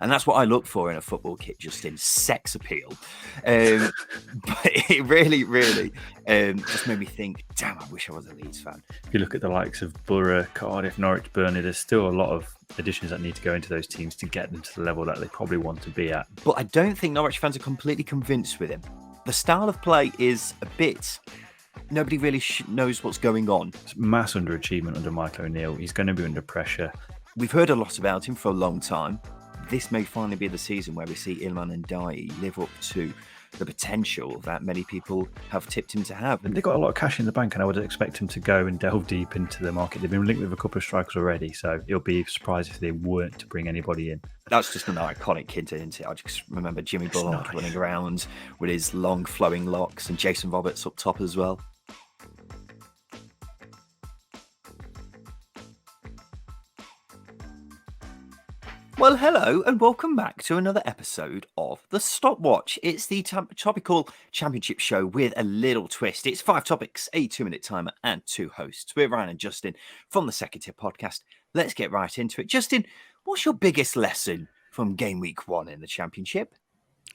And that's what I look for in a football kit, Justin, sex appeal. But it really, really just made me think, damn, I wish I was a Leeds fan. If you look at the likes of Borough, Cardiff, Norwich, Burnley, there's still a lot of additions that need to go into those teams to get them to the level that they probably want to be at. But I don't think Norwich fans are completely convinced with him. The style of play is a bit... Nobody really knows what's going on. It's mass underachievement under Michael O'Neill. He's going to be under pressure. We've heard a lot about him for a long time. This may finally be the season where we see Ilman and Dai live up to the potential that many people have tipped him to have. And they've got a lot of cash in the bank, and I would expect him to go and delve deep into the market. They've been linked with a couple of strikers already, so it'll be surprised if they weren't to bring anybody in. That's just an iconic kid, isn't it? I just remember Jimmy Bullock running around with his long flowing locks and Jason Roberts up top as well. Well, hello and welcome back to another episode of the Stopwatch. It's the topical championship show with a little twist. It's 5 topics, a 2-minute timer, and 2 hosts. We're Ryan and Justin from the SACKED podcast. Let's get right into it. Justin, what's your biggest lesson from Gameweek 1 in the championship?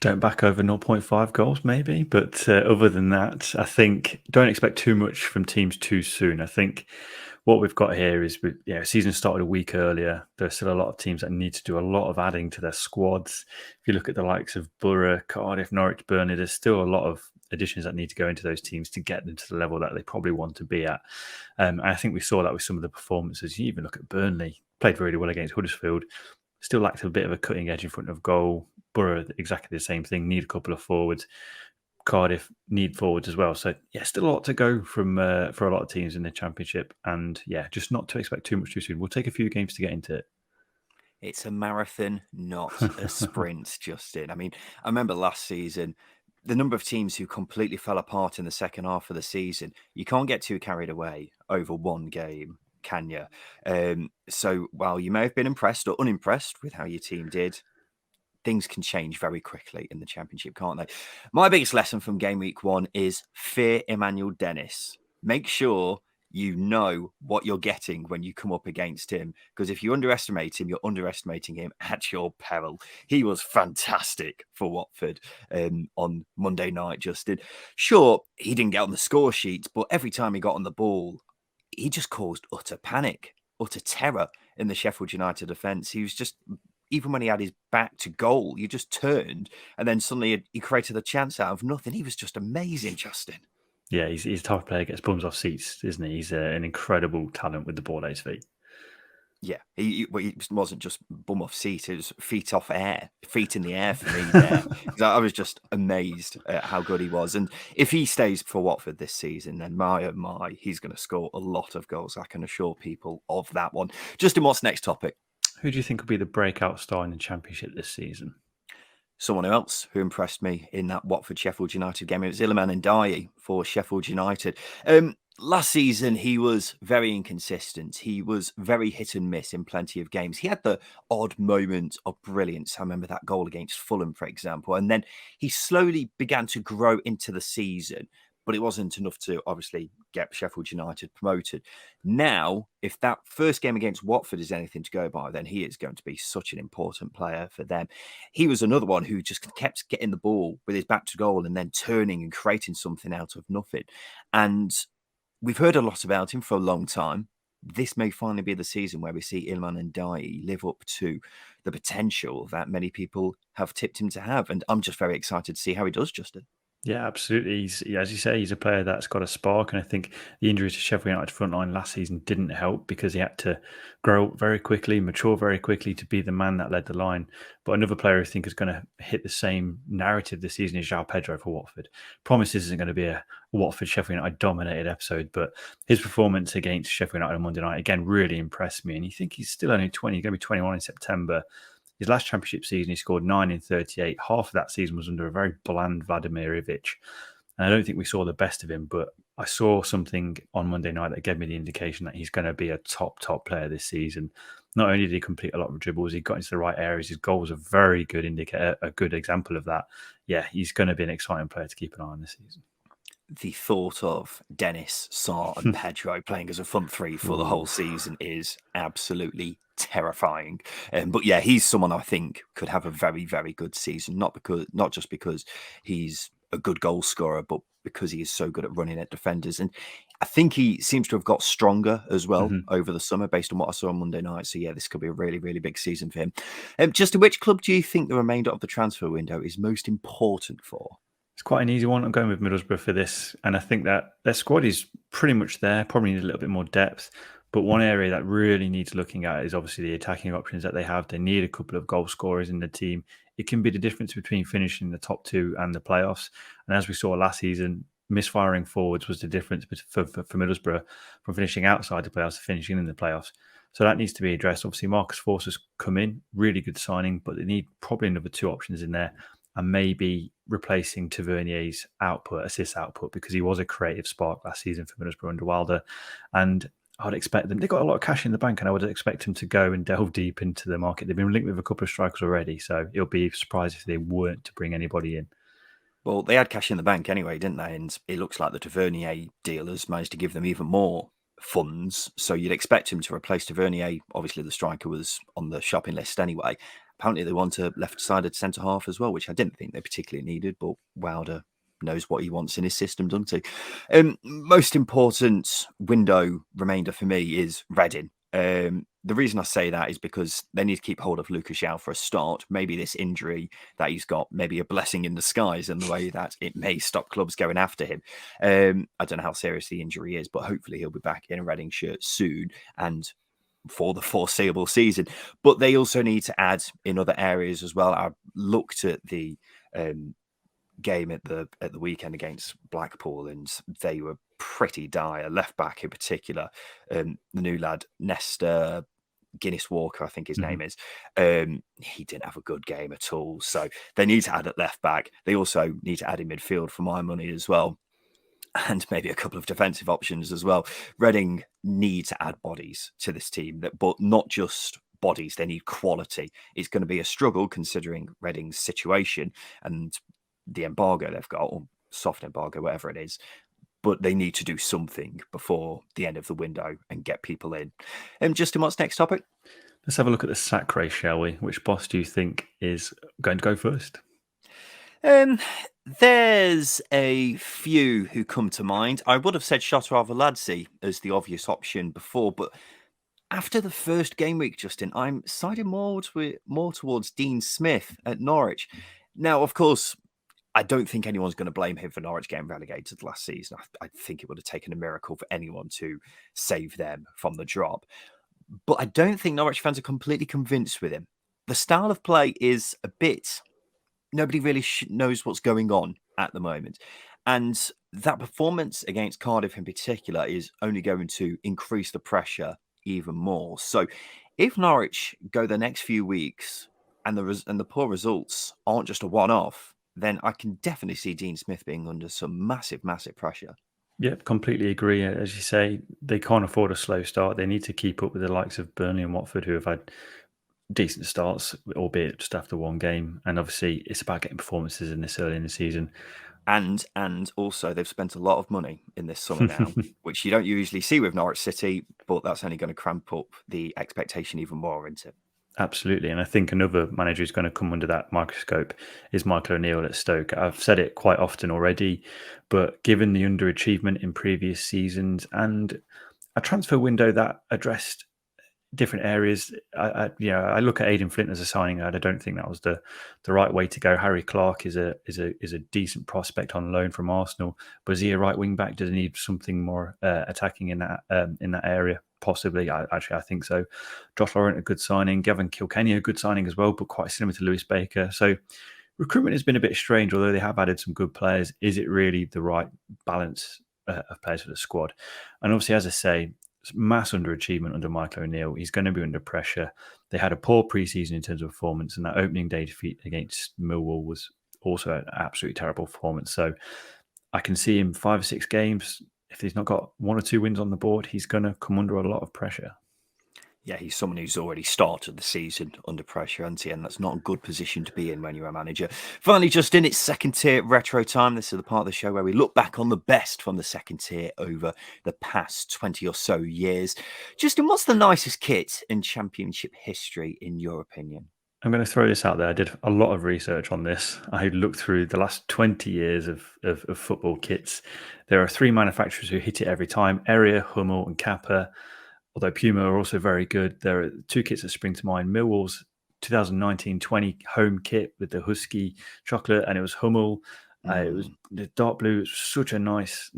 Don't back over 0.5 goals, maybe. But other than that, I think don't expect too much from teams too soon. I think what we've got here is, season started a week earlier. There's still a lot of teams that need to do a lot of adding to their squads. If you look at the likes of Borough, Cardiff, Norwich, Burnley, there's still a lot of additions that need to go into those teams to get them to the level that they probably want to be at. And I think we saw that with some of the performances. You even look at Burnley, played really well against Huddersfield, still lacked a bit of a cutting edge in front of goal. Borough, exactly the same thing, need a couple of forwards. Cardiff need forwards as well. So, still a lot to go from for a lot of teams in the championship. And, just not to expect too much too soon. We'll take a few games to get into it. It's a marathon, not a sprint, Justin. I mean, I remember last season, the number of teams who completely fell apart in the second half of the season. You can't get too carried away over one game, can you? So while you may have been impressed or unimpressed with how your team did, things can change very quickly in the championship, can't they? My biggest lesson from Game Week 1 is fear Emmanuel Dennis. Make sure you know what you're getting when you come up against him, because if you underestimate him, you're underestimating him at your peril. He was fantastic for Watford on Monday night, Justin. Sure, he didn't get on the score sheet, but every time he got on the ball, he just caused utter panic, utter terror in the Sheffield United defence. He was just... Even when he had his back to goal, you just turned and then suddenly he created a chance out of nothing. He was just amazing, Justin. Yeah, he's a type of player, gets bums off seats, isn't he? He's an incredible talent with the ball at his feet. Yeah, he wasn't just bum off seat, it was feet off air, feet in the air for me there. I was just amazed at how good he was. And if he stays for Watford this season, then my oh my, he's going to score a lot of goals. I can assure people of that one. Justin, what's next topic? Who do you think will be the breakout star in the championship this season? Someone else who impressed me in that Watford-Sheffield United game, it was Ilman Ndiaye for Sheffield United. Last season, he was very inconsistent. He was very hit and miss in plenty of games. He had the odd moment of brilliance. I remember that goal against Fulham, for example. And then he slowly began to grow into the season, but it wasn't enough to obviously get Sheffield United promoted. Now, if that first game against Watford is anything to go by, then he is going to be such an important player for them. He was another one who just kept getting the ball with his back to goal and then turning and creating something out of nothing. And we've heard a lot about him for a long time. This may finally be the season where we see Ilman Ndiaye live up to the potential that many people have tipped him to have. And I'm just very excited to see how he does, Justin. Yeah, absolutely. As you say, he's a player that's got a spark. And I think the injury to Sheffield United front line last season didn't help because he had to grow up very quickly, mature very quickly to be the man that led the line. But another player I think is going to hit the same narrative this season is João Pedro for Watford. Promise this isn't going to be a Watford-Sheffield United dominated episode, but his performance against Sheffield United on Monday night, again, really impressed me. And you think he's still only 20, he's going to be 21 in September. His last championship season, he scored 9 in 38. Half of that season was under a very bland Vladimir Ivic. And I don't think we saw the best of him, but I saw something on Monday night that gave me the indication that he's going to be a top player this season. Not only did he complete a lot of dribbles, he got into the right areas. His goal was a very good indicator, a good example of that. Yeah, he's going to be an exciting player to keep an eye on this season. The thought of Dennis, Sarr and Pedro playing as a front three for the whole season is absolutely terrifying. But yeah, he's someone I think could have a very, very good season. Not just because he's a good goal scorer, but because he is so good at running at defenders. And I think he seems to have got stronger as well Mhm. over the summer, based on what I saw on Monday night. So yeah, this could be a really, really big season for him. Justin, which club do you think the remainder of the transfer window is most important for? It's quite an easy one. I'm going with Middlesbrough for this, and I think that their squad is pretty much there. Probably need a little bit more depth, but one area that really needs looking at is obviously the attacking options that they have. They need a couple of goal scorers in the team. It can be the difference between finishing the top two and the playoffs. And as we saw last season, misfiring forwards was the difference for Middlesbrough from finishing outside the playoffs to finishing in the playoffs. So that needs to be addressed. Obviously, Marcus Forss has come in, really good signing, but they need probably another two options in there, and maybe replacing Tavernier's assist output, because he was a creative spark last season for Middlesbrough under Wilder. And I would expect them, they've got a lot of cash in the bank, and I would expect them to go and delve deep into the market. They've been linked with a couple of strikers already, so it'll be a surprise if they weren't to bring anybody in. Well, they had cash in the bank anyway, didn't they? And it looks like the Tavernier deal has managed to give them even more funds. So you'd expect him to replace Tavernier. Obviously, the striker was on the shopping list anyway. Apparently, they want a left-sided centre half as well, which I didn't think they particularly needed. But Wilder knows what he wants in his system, doesn't he? Most important window remainder for me is Reading. The reason I say that is because they need to keep hold of Lucas João for a start. Maybe this injury that he's got, maybe a blessing in disguise in the way that it may stop clubs going after him. I don't know how serious the injury is, but hopefully he'll be back in a Reading shirt soon and for the foreseeable season. But they also need to add in other areas as well. I looked at the game at the weekend against Blackpool, and they were pretty dire. Left back in particular, the new lad Nestor Guinness Walker, I think his name is. He didn't have a good game at all. So they need to add at left back. They also need to add in midfield for my money as well. And maybe a couple of defensive options as well. Reading need to add bodies to this team, but not just bodies. They need quality. It's going to be a struggle considering Reading's situation and the embargo they've got, or soft embargo, whatever it is. But they need to do something before the end of the window and get people in. Justin, what's next topic? Let's have a look at the sack race, shall we? Which boss do you think is going to go first? There's a few who come to mind. I would have said Shotter Arveladze as the obvious option before, but after the first game week, Justin, I'm siding more towards Dean Smith at Norwich. Now, of course, I don't think anyone's going to blame him for Norwich getting relegated last season. I think it would have taken a miracle for anyone to save them from the drop. But I don't think Norwich fans are completely convinced with him. The style of play is a bit... Nobody really knows what's going on at the moment. And that performance against Cardiff in particular is only going to increase the pressure even more. So if Norwich go the next few weeks and the poor results aren't just a one-off, then I can definitely see Dean Smith being under some massive, massive pressure. Yep, completely agree. As you say, they can't afford a slow start. They need to keep up with the likes of Burnley and Watford, who have had decent starts, albeit just after one game. And obviously, it's about getting performances in this early in the season. And also, they've spent a lot of money in this summer now, which you don't usually see with Norwich City, but that's only going to cramp up the expectation even more, isn't it? Absolutely. And I think another manager who's going to come under that microscope is Michael O'Neill at Stoke. I've said it quite often already, but given the underachievement in previous seasons and a transfer window that addressed different areas, I look at Aidan Flint as a signing. I don't think that was the right way to go. Harry Clark is a decent prospect on loan from Arsenal, but is he a right wing back? Does he need something more attacking in that area? Possibly. I think so. Josh Laurent, a good signing. Gavin Kilkenny, a good signing as well, but quite similar to Lewis Baker. So recruitment has been a bit strange, although they have added some good players. Is it really the right balance of players for the squad? And obviously, as I say, mass underachievement under Michael O'Neill. He's going to be under pressure. They had a poor preseason in terms of performance, and that opening day defeat against Millwall was also an absolutely terrible performance. So I can see him 5 or 6 games. If he's not got 1 or 2 wins on the board, he's going to come under a lot of pressure. Yeah, he's someone who's already started the season under pressure, hasn't he? And that's not a good position to be in when you're a manager. Finally, Justin, it's second tier retro time. This is the part of the show where we look back on the best from the second tier over the past 20 or so years. Justin, what's the nicest kit in championship history, in your opinion? I'm going to throw this out there. I did a lot of research on this. I looked through the last 20 years of football kits. There are 3 manufacturers who hit it every time: Area, Hummel, and Kappa. Although Puma are also very good. There are 2 kits that spring to mind: Millwall's 2019-20 home kit with the Husky chocolate, and it was Hummel. It was the dark blue. It was such a nice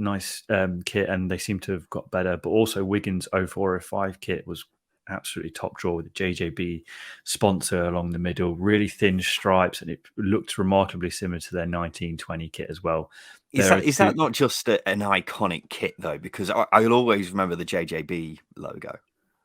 kit, and they seem to have got better. But also Wigan's 0405 kit was absolutely top drawer with the JJB sponsor along the middle, really thin stripes, and it looked remarkably similar to their 1920 kit as well. Is that not just an iconic kit, though? Because I'll always remember the JJB logo.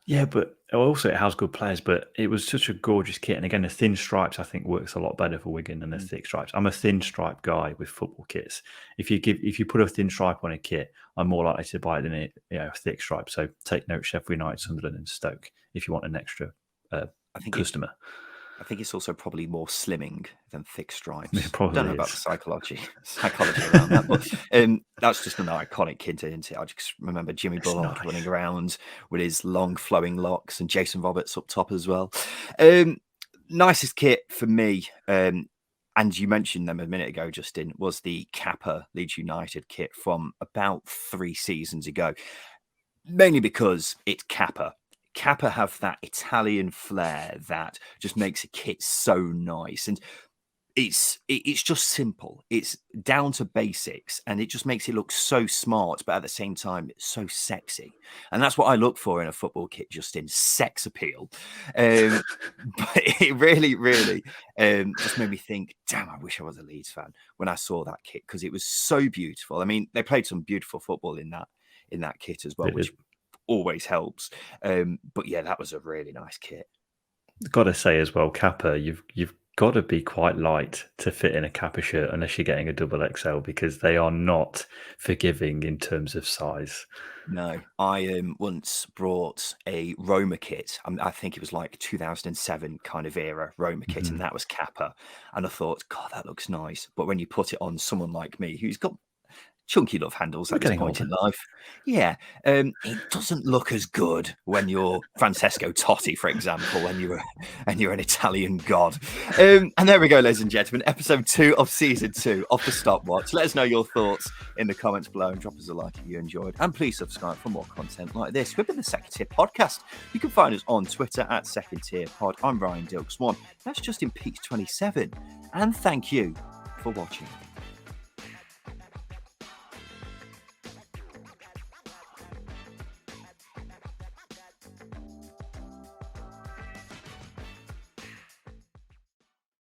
Yeah, but also it has good players, but it was such a gorgeous kit. And again, the thin stripes, I think, works a lot better for Wigan than the thick stripes. I'm a thin stripe guy with football kits. If you put a thin stripe on a kit, I'm more likely to buy it than a thick stripe. So take note, Sheffield United, Sunderland, and Stoke, if you want an extra customer. I think it's also probably more slimming than thick stripes. It probably I don't know about the psychology around that, but that's just an iconic kid, isn't it? I just remember Jimmy Bullock running around with his long flowing locks and Jason Roberts up top as well. Nicest kit for me, and you mentioned them a minute ago, Justin, was the Kappa Leeds United kit from about 3 seasons ago, mainly because it's Kappa. Kappa have that Italian flair that just makes a kit so nice, and it's just simple. It's down to basics, and it just makes it look so smart, but at the same time, it's so sexy. And that's what I look for in a football kit, Justin: sex appeal. But it really, really just made me think, damn, I wish I was a Leeds fan when I saw that kit, because it was so beautiful. I mean, they played some beautiful football in that kit as well, which always helps. But yeah, that was a really nice kit. Got to say as well, Kappa, you've got to be quite light to fit in a Kappa shirt unless you're getting a double XL, because they are not forgiving in terms of size. No, I once brought a Roma kit. I think it was like 2007 kind of era Roma kit, and that was Kappa. And I thought, God, that looks nice. But when you put it on someone like me, who's got chunky love handles at this point in life, it doesn't look as good when you're Francesco Totti, for example, and you're an Italian god. And there we go, ladies and gentlemen, episode 2 of season 2 of the Stopwatch. Let us know your thoughts in the comments below, and drop us a like if you enjoyed, and please subscribe for more content like this. We've been the Second Tier Podcast. You can find us on Twitter at Second Tier Pod. I'm Ryan Dilks1. That's Justin Peach 27, and thank you for watching.